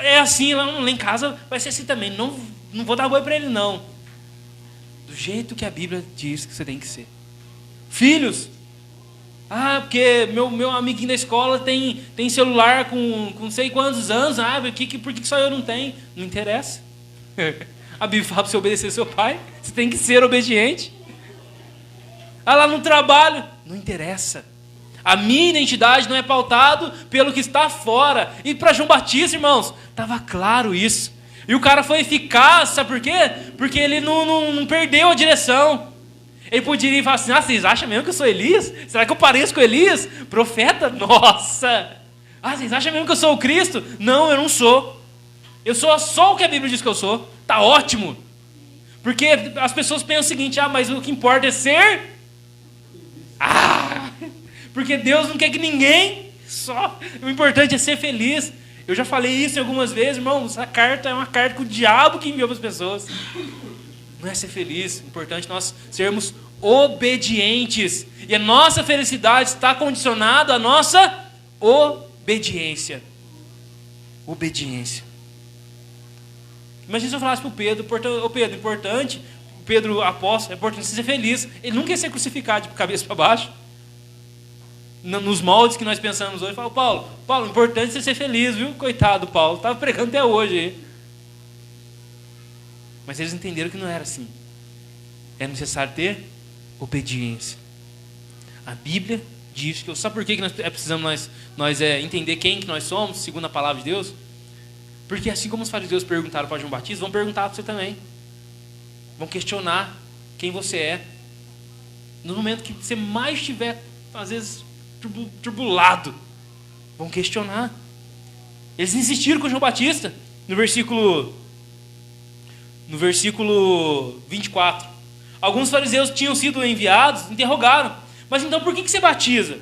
é assim, lá em casa vai ser assim também. Não vou dar boi para ele, não. Do jeito que a Bíblia diz que você tem que ser. Filhos, porque meu amiguinho da escola tem celular com não sei quantos anos, por que só eu não tenho? Não interessa. A Bíblia fala para você obedecer seu pai, você tem que ser obediente. Lá no trabalho, não interessa. A minha identidade não é pautado pelo que está fora. E para João Batista, irmãos, estava claro isso. E o cara foi eficaz, sabe por quê? Porque ele não perdeu a direção. Ele poderia falar assim, vocês acham mesmo que eu sou Elias? Será que eu pareço com Elias? Profeta? Nossa! Vocês acham mesmo que eu sou o Cristo? Não, eu não sou. Eu sou só o que a Bíblia diz que eu sou. Tá ótimo. Porque as pessoas pensam o seguinte, mas o que importa é ser... porque Deus não quer que ninguém só... O importante é ser feliz. Eu já falei isso algumas vezes, irmão. Essa carta é uma carta que o diabo que enviou para as pessoas. Não é ser feliz. É importante nós sermos obedientes. E a nossa felicidade está condicionada à nossa obediência. Obediência. Imagina se eu falasse para o Pedro, Pedro, importante, Pedro apóstolo, é importante você ser feliz. Ele nunca ia ser crucificado de cabeça para baixo. Nos moldes que nós pensamos hoje, fala, Paulo, importante você ser feliz, viu? Coitado, Paulo, estava pregando até hoje aí. Mas eles entenderam que não era assim. É necessário ter obediência. A Bíblia diz que... Sabe por que nós precisamos entender quem que nós somos, segundo a palavra de Deus? Porque assim como os fariseus perguntaram para João Batista, vão perguntar para você também. Vão questionar quem você é. No momento que você mais estiver, às vezes, turbulado, vão questionar. Eles insistiram com João Batista no versículo 24. Alguns fariseus tinham sido enviados, interrogaram, mas então por que você batiza?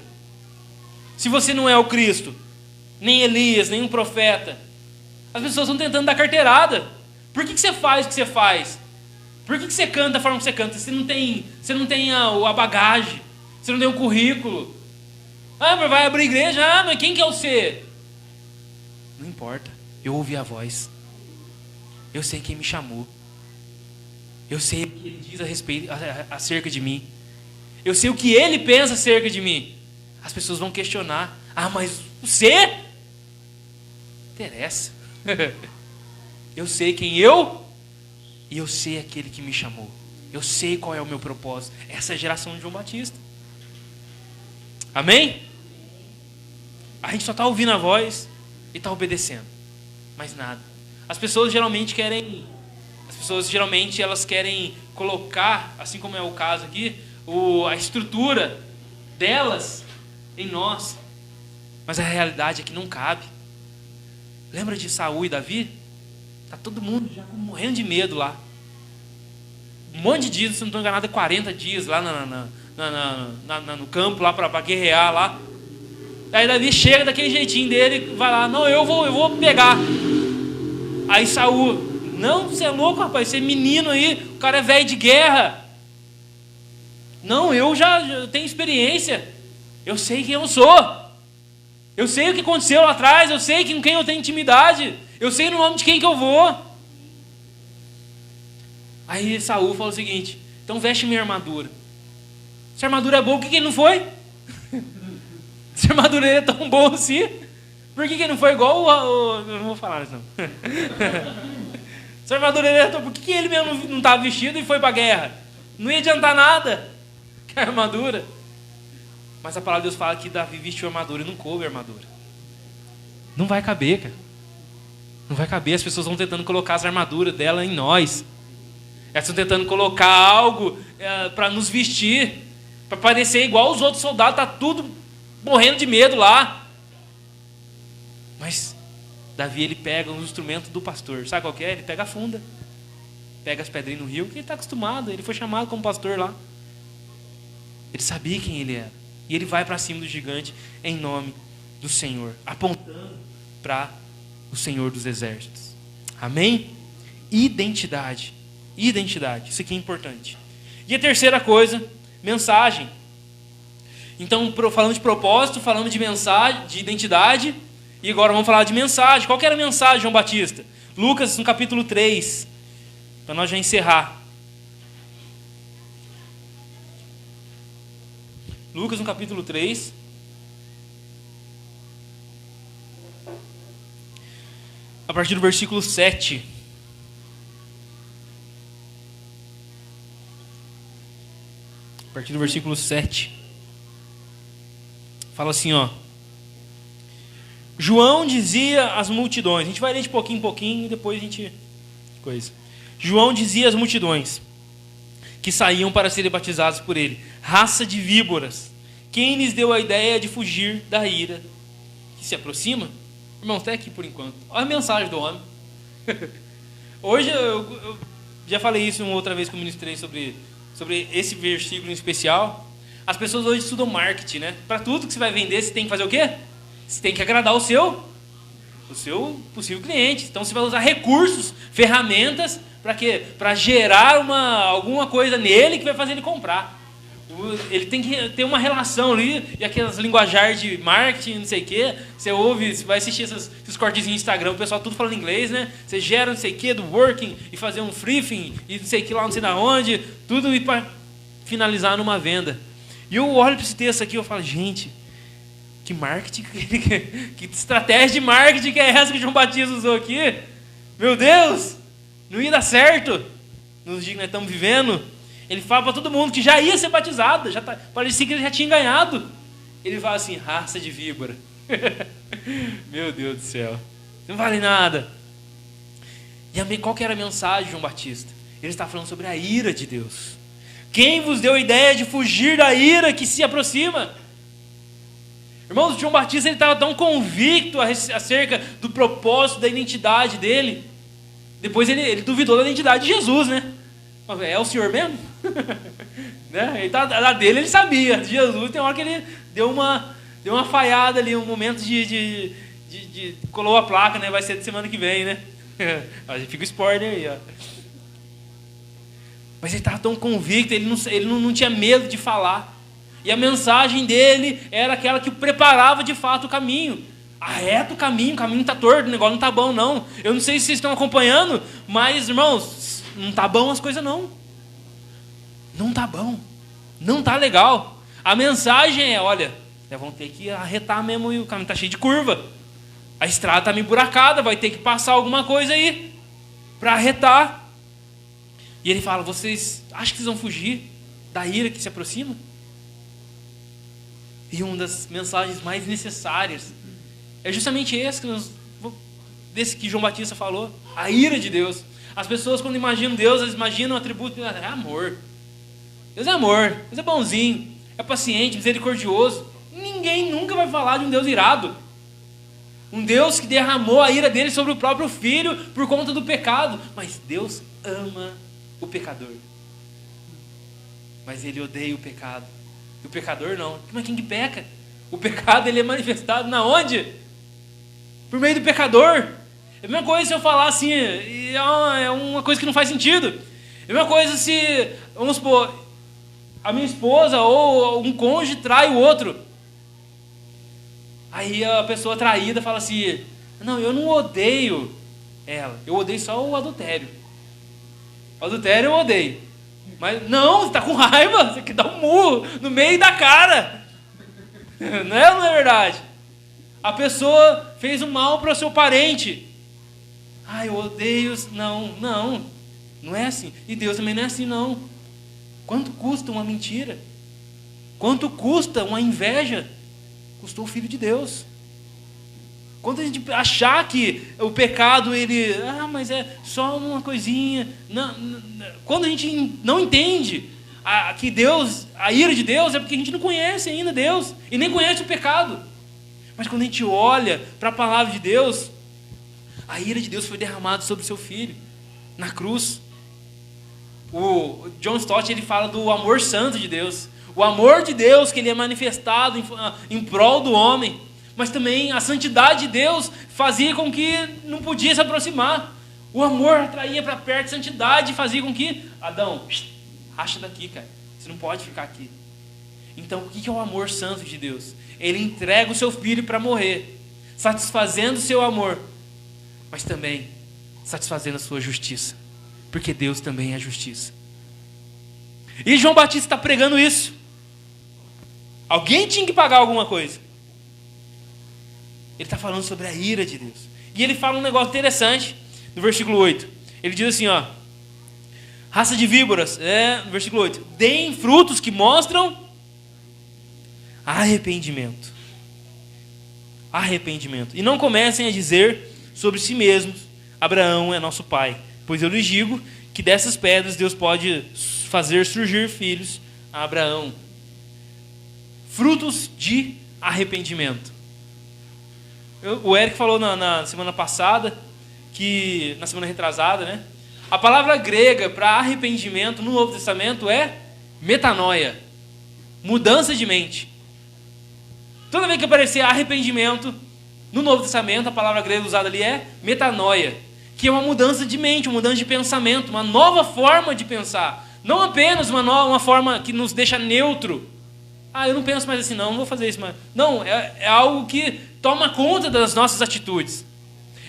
Se você não é o Cristo, nem Elias, nem um profeta. As pessoas estão tentando dar carteirada. Por que você faz o que você faz? Por que você canta da forma que você canta? Você não tem a bagagem, você não tem o currículo. Mas vai abrir igreja, mas quem que é você? Não importa, eu ouvi a voz. Eu sei quem me chamou. Eu sei o que ele diz acerca de mim. Eu sei o que ele pensa acerca de mim. As pessoas vão questionar. Mas você? Não interessa. Eu sei quem e eu sei aquele que me chamou. Eu sei qual é o meu propósito. Essa é a geração de João Batista. Amém? A gente só está ouvindo a voz e está obedecendo. Mais nada. As pessoas geralmente elas querem colocar, assim como é o caso aqui, a estrutura delas em nós. Mas a realidade é que não cabe. Lembra de Saul e Davi? Está todo mundo já morrendo de medo lá. Um monte de dias, se não estou enganado, 40 dias lá no campo lá para guerrear lá. Aí Davi chega daquele jeitinho dele, vai lá, não, eu vou pegar. Aí Saul, não, você é louco, rapaz, você é menino aí, o cara é velho de guerra. Não, eu já tenho experiência, eu sei quem eu sou. Eu sei o que aconteceu lá atrás, eu sei com quem eu tenho intimidade, eu sei no nome de quem que eu vou. Aí Saul falou o seguinte, então veste minha armadura. Se a armadura é boa, por que ele não foi? Se a armadura é tão boa assim, por que ele não foi igual eu não vou falar isso não. Se a armadura é tão boa, por que ele mesmo não estava vestido e foi para a guerra? Não ia adiantar nada que a armadura. Mas a palavra de Deus fala que Davi vestiu a armadura e não coube a armadura. Não vai caber, cara. Não vai caber. As pessoas vão tentando colocar as armaduras dela em nós. Elas estão tentando colocar algo para nos vestir, para parecer igual os outros soldados. Está tudo morrendo de medo lá. Mas Davi, ele pega um instrumento do pastor. Sabe qual que é? Ele pega a funda. Pega as pedrinhas no rio, que ele está acostumado. Ele foi chamado como pastor lá. Ele sabia quem ele era. E ele vai para cima do gigante em nome do Senhor, apontando para o Senhor dos exércitos. Amém? Identidade. Identidade. Isso aqui é importante. E a terceira coisa, mensagem. Então, falando de propósito, falando de mensagem, de identidade, e agora vamos falar de mensagem. Qual que era a mensagem de João Batista? Lucas, no capítulo 3, para nós já encerrar. Lucas, no capítulo 3. A partir do versículo 7. A partir do versículo 7. Fala assim, ó. João dizia às multidões. A gente vai ler de pouquinho em pouquinho e depois a gente... João dizia às multidões que saíam para serem batizados por ele: raça de víboras, quem lhes deu a ideia de fugir da ira que se aproxima? Irmão, até aqui por enquanto. Olha a mensagem do homem. Hoje eu já falei isso uma outra vez que eu ministrei sobre esse versículo em especial. As pessoas hoje estudam marketing, né? Para tudo que você vai vender, você tem que fazer o quê? Você tem que agradar o seu possível cliente. Então você vai usar recursos, ferramentas, para quê? Para gerar alguma coisa nele que vai fazer ele comprar. Ele tem que ter uma relação ali, e aquelas linguajar de marketing, não sei o quê. Você ouve, você vai assistir esses cortezinhos no Instagram, o pessoal tudo falando inglês, né? Você gera não sei o quê do working, e fazer um briefing, e não sei o que lá, não sei da onde, tudo para finalizar numa venda. E eu olho para esse texto aqui e eu falo, gente, que marketing, que estratégia de marketing que é essa que João Batista usou aqui? Meu Deus, não ia dar certo nos dias que nós estamos vivendo. Ele fala para todo mundo que já ia ser batizado, parecia que ele já tinha ganhado. Ele fala assim, raça de víbora. Meu Deus do céu, não vale nada. E qual que era a mensagem de João Batista? Ele está falando sobre a ira de Deus. Quem vos deu a ideia de fugir da ira que se aproxima? Irmãos, João Batista ele estava tão convicto acerca do propósito, da identidade dele. Depois ele duvidou da identidade de Jesus, né? É o Senhor mesmo? Né? Da dele ele sabia. De Jesus tem uma hora que ele deu uma falhada ali, um momento de colou a placa, né? Vai ser de semana que vem, né? A gente fica o spoiler aí, ó. Mas ele estava tão convicto, ele não tinha medo de falar. E a mensagem dele era aquela que preparava de fato o caminho. Arreta o caminho está torto, o negócio não está bom não. Eu não sei se vocês estão acompanhando, mas irmãos, não está bom as coisas não. Não está bom. Não está legal. A mensagem é, olha, vão ter que arretar mesmo e o caminho está cheio de curva. A estrada está meio buracada, vai ter que passar alguma coisa aí para arretar. E ele fala, vocês acham que vocês vão fugir da ira que se aproxima? E uma das mensagens mais necessárias é justamente desse que João Batista falou, a ira de Deus. As pessoas quando imaginam Deus, elas imaginam o atributo de amor. Deus é amor, Deus é bonzinho, é paciente, misericordioso. Ninguém nunca vai falar de um Deus irado. Um Deus que derramou a ira dele sobre o próprio Filho por conta do pecado. Mas Deus ama o pecador. Mas ele odeia o pecado. E o pecador não. Mas quem que peca? O pecado ele é manifestado na onde? Por meio do pecador. É a mesma coisa se eu falar assim, é uma coisa que não faz sentido. É a mesma coisa se, vamos supor, a minha esposa ou um cônjuge trai o outro. Aí a pessoa traída fala assim, não, eu não odeio ela, eu odeio só o adultério. O adultério eu odeio. Mas não, você está com raiva, você quer dar um murro no meio da cara. Não é ou não é verdade? A pessoa fez um mal para o seu parente. Eu odeio. Não é assim. E Deus também não é assim, não. Quanto custa uma mentira? Quanto custa uma inveja? Custou o Filho de Deus. Quando a gente achar que o pecado, ele... mas é só uma coisinha. Quando a gente não entende que Deus, a ira de Deus, é porque a gente não conhece ainda Deus. E nem conhece o pecado. Mas quando a gente olha para a palavra de Deus, A ira de Deus foi derramada sobre o seu filho, na cruz. O John Stott, ele fala do amor santo de Deus. O amor de Deus que ele é manifestado em prol do homem. Mas também a santidade de Deus fazia com que não podia se aproximar. O amor atraía para perto, a santidade fazia com que... Adão, racha daqui, cara. Você não pode ficar aqui. Então, o que é o amor santo de Deus? Ele entrega o seu filho para morrer, satisfazendo o seu amor, mas também satisfazendo a sua justiça, porque Deus também é justiça. E João Batista está pregando isso. Alguém tinha que pagar alguma coisa. Ele está falando sobre a ira de Deus. E ele fala um negócio interessante no versículo 8. Ele diz assim, ó: raça de víboras, no versículo 8, deem frutos que mostram arrependimento. Arrependimento. E não comecem a dizer sobre si mesmos: Abraão é nosso pai. Pois eu lhes digo que dessas pedras Deus pode fazer surgir filhos a Abraão. Frutos de arrependimento. O Eric falou na semana passada, que na semana retrasada, né? A palavra grega para arrependimento no Novo Testamento é metanoia, mudança de mente. Toda vez que aparecer arrependimento no Novo Testamento, a palavra grega usada ali é metanoia, que é uma mudança de mente, uma mudança de pensamento, uma nova forma de pensar. Não apenas uma forma que nos deixa neutro. Eu não penso mais assim, não vou fazer isso mais. Não, é algo que toma conta das nossas atitudes.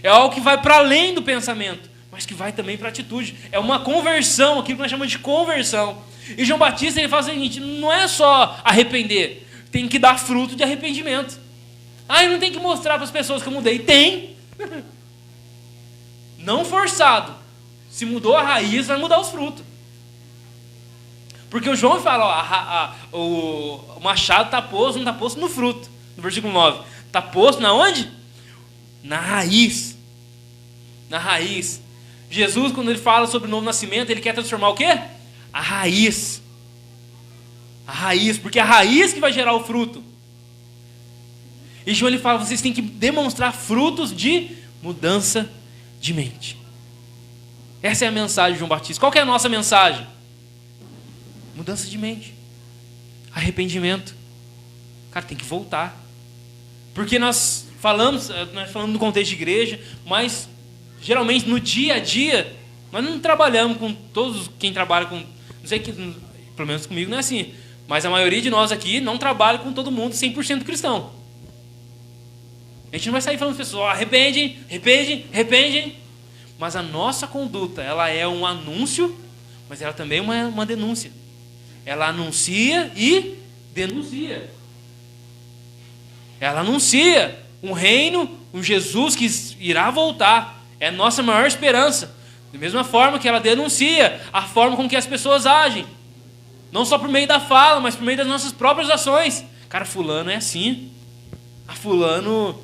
É algo que vai para além do pensamento, mas que vai também para a atitude. É uma conversão, aquilo que nós chamamos de conversão. E João Batista, ele fala o seguinte: não é só arrepender, tem que dar fruto de arrependimento. Eu não tenho que mostrar para as pessoas que eu mudei. Tem. Não forçado. Se mudou a raiz, vai mudar os frutos. Porque o João fala, o machado está posto, não está posto no fruto. No versículo 9. Está posto na onde? Na raiz. Na raiz. Jesus, quando ele fala sobre o novo nascimento, ele quer transformar o quê? A raiz. A raiz, porque é a raiz que vai gerar o fruto. E João, ele fala, vocês têm que demonstrar frutos de mudança de mente. Essa é a mensagem de João Batista. Qual que é a nossa mensagem? Mudança de mente. Arrependimento. Cara, tem que voltar. Porque nós falamos no contexto de igreja, mas geralmente no dia a dia, nós não trabalhamos com todos, quem trabalha com, não sei, pelo menos comigo não é assim, mas a maioria de nós aqui não trabalha com todo mundo 100% cristão. A gente não vai sair falando para as pessoas, arrependem, mas a nossa conduta, ela é um anúncio, mas ela também é uma denúncia. Ela anuncia e denuncia. Ela anuncia um reino, um Jesus que irá voltar. É a nossa maior esperança. Da mesma forma que ela denuncia a forma com que as pessoas agem. Não só por meio da fala, mas por meio das nossas próprias ações. Cara, fulano é assim. Fulano...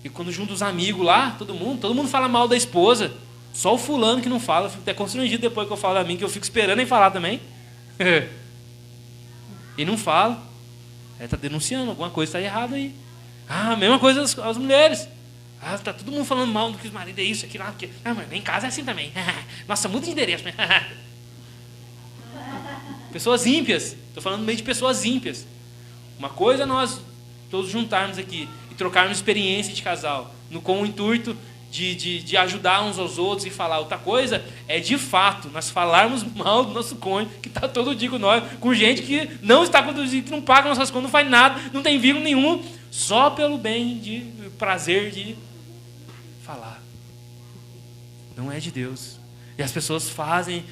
E quando junta os amigos lá, todo mundo fala mal da esposa. Só o fulano que não fala. Eu fico até constrangido depois que eu falo a mim, que eu fico esperando em falar também. E não fala. Está denunciando, alguma coisa está errada aí. A mesma coisa as mulheres. Está todo mundo falando mal do que os maridos é isso, aquilo lá. Porque, mas em casa é assim também. Nossa, muda de endereço. Pessoas ímpias. Estou falando no meio de pessoas ímpias. Uma coisa é nós todos juntarmos aqui e trocarmos experiência de casal, com o intuito de ajudar uns aos outros e falar. Outra coisa é, de fato, nós falarmos mal do nosso cônjuge, que está todo dia com nós, com gente que não está conduzindo, que não paga nossas contas, não faz nada, não tem vínculo nenhum, só pelo bem, de prazer de falar. Não é de Deus. E as pessoas fazem...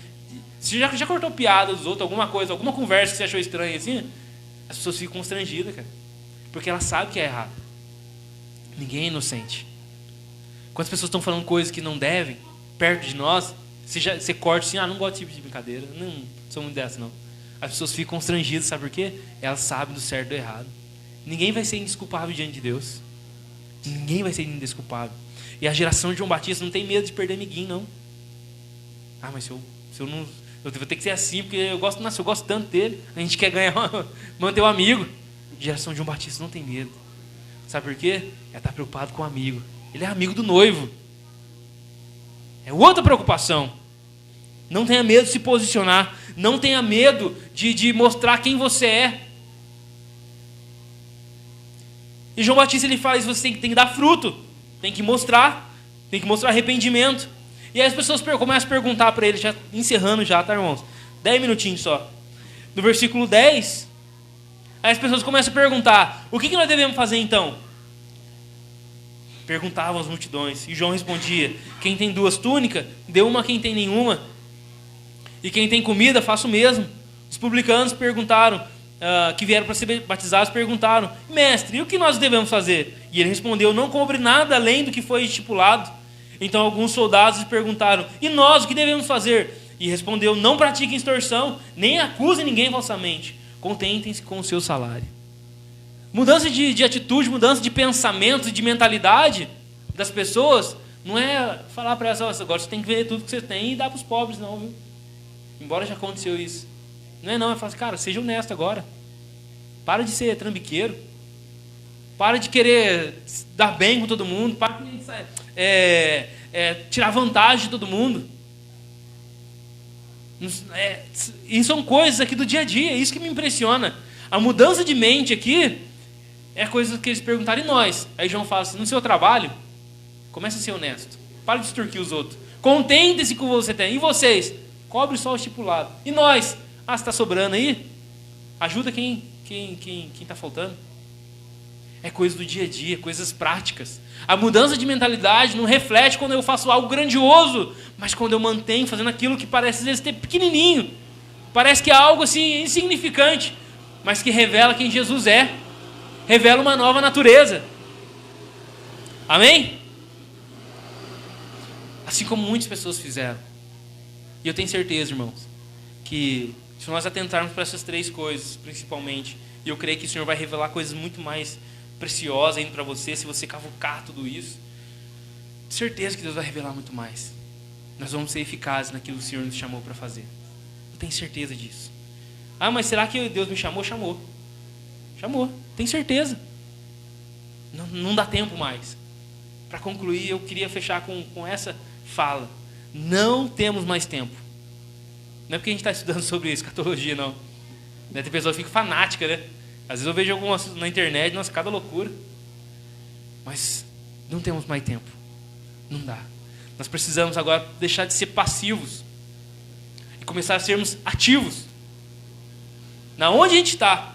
Você já cortou piada dos outros, alguma coisa, alguma conversa que você achou estranha assim? As pessoas ficam constrangidas, cara. Porque elas sabem que é errado. Ninguém é inocente. Quando as pessoas estão falando coisas que não devem, perto de nós, você corta assim, não gosto desse tipo de brincadeira, não sou muito dessa, não. As pessoas ficam constrangidas, sabe por quê? Elas sabem do certo e do errado. Ninguém vai ser indesculpável diante de Deus. Ninguém vai ser indesculpável. E a geração de João Batista não tem medo de perder amiguinho, não. Mas se eu não... Eu vou ter que ser assim, porque eu gosto tanto dele. A gente quer manter o amigo. A geração de João Batista não tem medo. Sabe por quê? Ela está preocupada com o amigo. Ele é amigo do noivo. É outra preocupação. Não tenha medo de se posicionar. Não tenha medo de mostrar quem você é. E João Batista ele fala isso, você tem que dar fruto. Tem que mostrar arrependimento. E aí as pessoas começam a perguntar para ele, já encerrando já, tá, irmãos? 10 minutinhos só. No versículo 10, aí as pessoas começam a perguntar, o que nós devemos fazer então? Perguntavam as multidões. E João respondia, quem tem 2 túnicas, dê uma a quem tem nenhuma. E quem tem comida, faça o mesmo. Os publicanos perguntaram, que vieram para ser batizados, perguntaram, mestre, e o que nós devemos fazer? E ele respondeu, não cobre nada além do que foi estipulado. Então alguns soldados lhe perguntaram, e nós, o que devemos fazer? E respondeu, não pratiquem extorsão, nem acusem ninguém falsamente. Contentem-se com o seu salário. Mudança de atitude, mudança de pensamento e de mentalidade das pessoas, não é falar para elas, agora você tem que vender tudo que você tem e dar para os pobres, não, viu? Embora já aconteceu isso. Não, é falar assim, cara, seja honesto agora. Para de ser trambiqueiro. Para de querer dar bem com todo mundo. Para de tirar vantagem de todo mundo. E são coisas aqui do dia a dia, é isso que me impressiona. A mudança de mente aqui é coisa que eles perguntaram, e nós? Aí João fala assim, no seu trabalho, comece a ser honesto. Para de extorquir os outros. Contente-se com o que você tem. E vocês? Cobre só o estipulado. E nós? Se está sobrando aí, ajuda quem está faltando. É coisa do dia a dia, coisas práticas. A mudança de mentalidade não reflete quando eu faço algo grandioso, mas quando eu mantenho fazendo aquilo que parece às vezes ter pequenininho. Parece que é algo assim insignificante, mas que revela quem Jesus é. Revela uma nova natureza. Amém? Assim como muitas pessoas fizeram. E eu tenho certeza, irmãos, que se nós atentarmos para essas 3 coisas, principalmente, e eu creio que o Senhor vai revelar coisas muito mais preciosas ainda para você, se você cavucar tudo isso, certeza que Deus vai revelar muito mais. Nós vamos ser eficazes naquilo que o Senhor nos chamou para fazer. Eu tenho certeza disso. Mas será que Deus me chamou? Chamou. Tenho certeza. Não dá tempo mais. Para concluir, eu queria fechar com essa fala. Não temos mais tempo. Não é porque a gente está estudando sobre escatologia, não. Tem pessoa que fica fanática, né? Às vezes eu vejo algumas na internet, nossa, cada loucura. Mas não temos mais tempo. Não dá. Nós precisamos agora deixar de ser passivos e começar a sermos ativos. Na onde a gente está?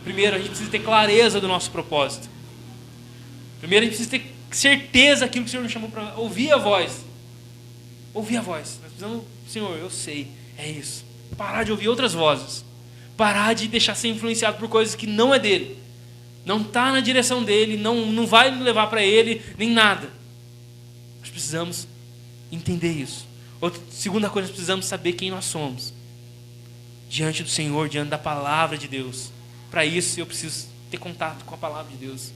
Primeiro, a gente precisa ter clareza do nosso propósito. Primeiro, a gente precisa ter certeza daquilo que o Senhor nos chamou para ouvir a voz. Ouvir a voz. Nós precisamos, Senhor, eu sei, é isso. Parar de ouvir outras vozes. Parar de deixar ser influenciado por coisas que não é dele. Não está na direção dele, não vai nos levar para ele, nem nada. Nós precisamos entender isso. Segunda coisa, nós precisamos saber quem nós somos. Diante do Senhor, diante da palavra de Deus. Para isso, eu preciso ter contato com a palavra de Deus.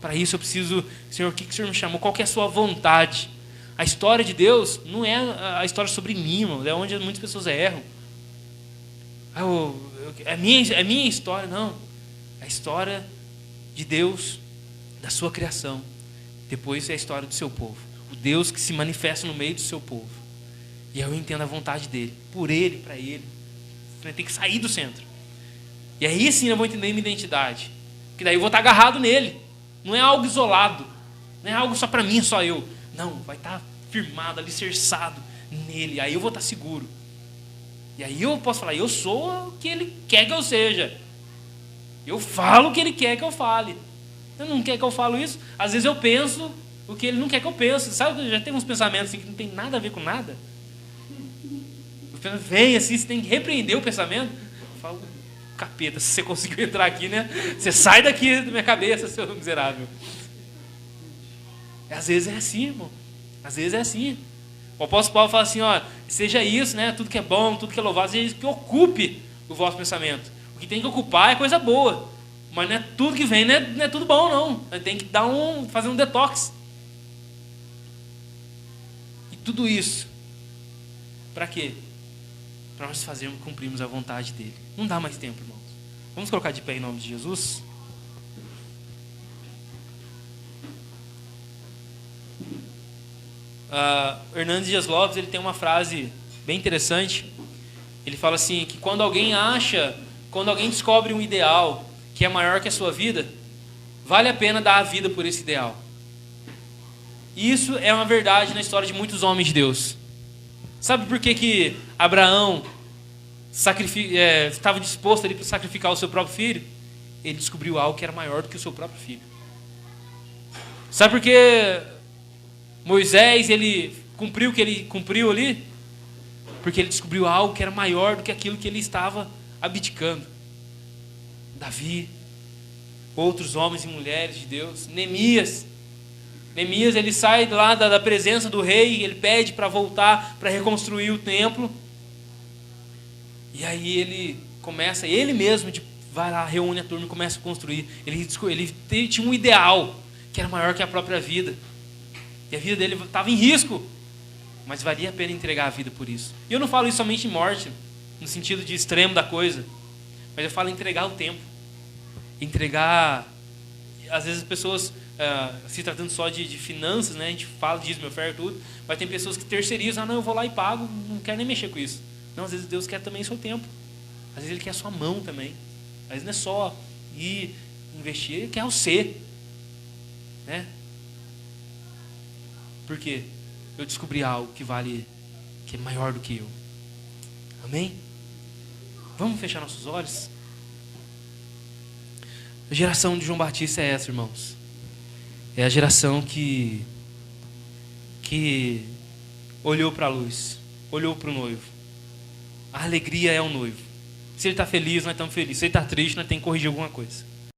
Para isso eu preciso, Senhor, o que o Senhor me chamou? Qual que é a sua vontade? A história de Deus não é a história sobre mim, irmão, é onde muitas pessoas erram. É minha história, não. É a história de Deus, da sua criação. Depois é a história do seu povo. O Deus que se manifesta no meio do seu povo. E eu entendo a vontade dele, por ele, para ele. Você tem que sair do centro. E aí sim eu vou entender minha identidade. Porque daí eu vou estar agarrado nele. Não é algo isolado. Não é algo só para mim, só eu. Não, vai estar firmado, alicerçado nele. Aí eu vou estar seguro. E aí eu posso falar, eu sou o que ele quer que eu seja. Eu falo o que ele quer que eu fale. Ele não quer que eu fale isso. Às vezes eu penso o que ele não quer que eu pense. Sabe, já tem uns pensamentos assim que não tem nada a ver com nada. Vem assim, você tem que repreender o pensamento. Eu falo, capeta, se você conseguiu entrar aqui, né? Você sai daqui da minha cabeça, seu miserável. Às vezes é assim, irmão. Às vezes é assim. O apóstolo Paulo fala assim, ó, seja isso, né? Tudo que é bom, tudo que é louvado, seja isso que ocupe o vosso pensamento. O que tem que ocupar é coisa boa. Mas não é tudo que vem, não é tudo bom, não. Tem que fazer um detox. E tudo isso, para quê? Para nós cumprirmos a vontade dele. Não dá mais tempo, irmãos. Vamos colocar de pé em nome de Jesus? Hernandes Dias Lopes, ele tem uma frase bem interessante. Ele fala assim, que quando alguém descobre um ideal que é maior que a sua vida, vale a pena dar a vida por esse ideal. E isso é uma verdade na história de muitos homens de Deus. Sabe por que Abraão estava disposto ali para sacrificar o seu próprio filho? Ele descobriu algo que era maior do que o seu próprio filho. Sabe por que Moisés, ele cumpriu o que ele cumpriu ali? Porque ele descobriu algo que era maior do que aquilo que ele estava abdicando. Davi, outros homens e mulheres de Deus. Neemias, ele sai lá da presença do rei, ele pede para voltar, para reconstruir o templo. E aí ele começa, ele mesmo vai lá, reúne a turma e começa a construir. Ele tinha um ideal que era maior que a própria vida. E a vida dele estava em risco, mas valia a pena entregar a vida por isso. E eu não falo isso somente em morte, no sentido de extremo da coisa, mas eu falo entregar o tempo. Entregar, às vezes as pessoas, se tratando só de finanças, né, a gente fala disso, meu oferta tudo, mas tem pessoas que terceirizam, não, eu vou lá e pago, não quero nem mexer com isso. Não, às vezes Deus quer também o seu tempo. Às vezes Ele quer a sua mão também. Às vezes não é só ir investir, Ele quer o ser. Né? Porque eu descobri algo que é maior do que eu. Amém? Vamos fechar nossos olhos? A geração de João Batista é essa, irmãos. É a geração que olhou para a luz, olhou para o noivo. A alegria é o noivo. Se ele está feliz, nós estamos felizes. Se ele está triste, nós temos que corrigir alguma coisa.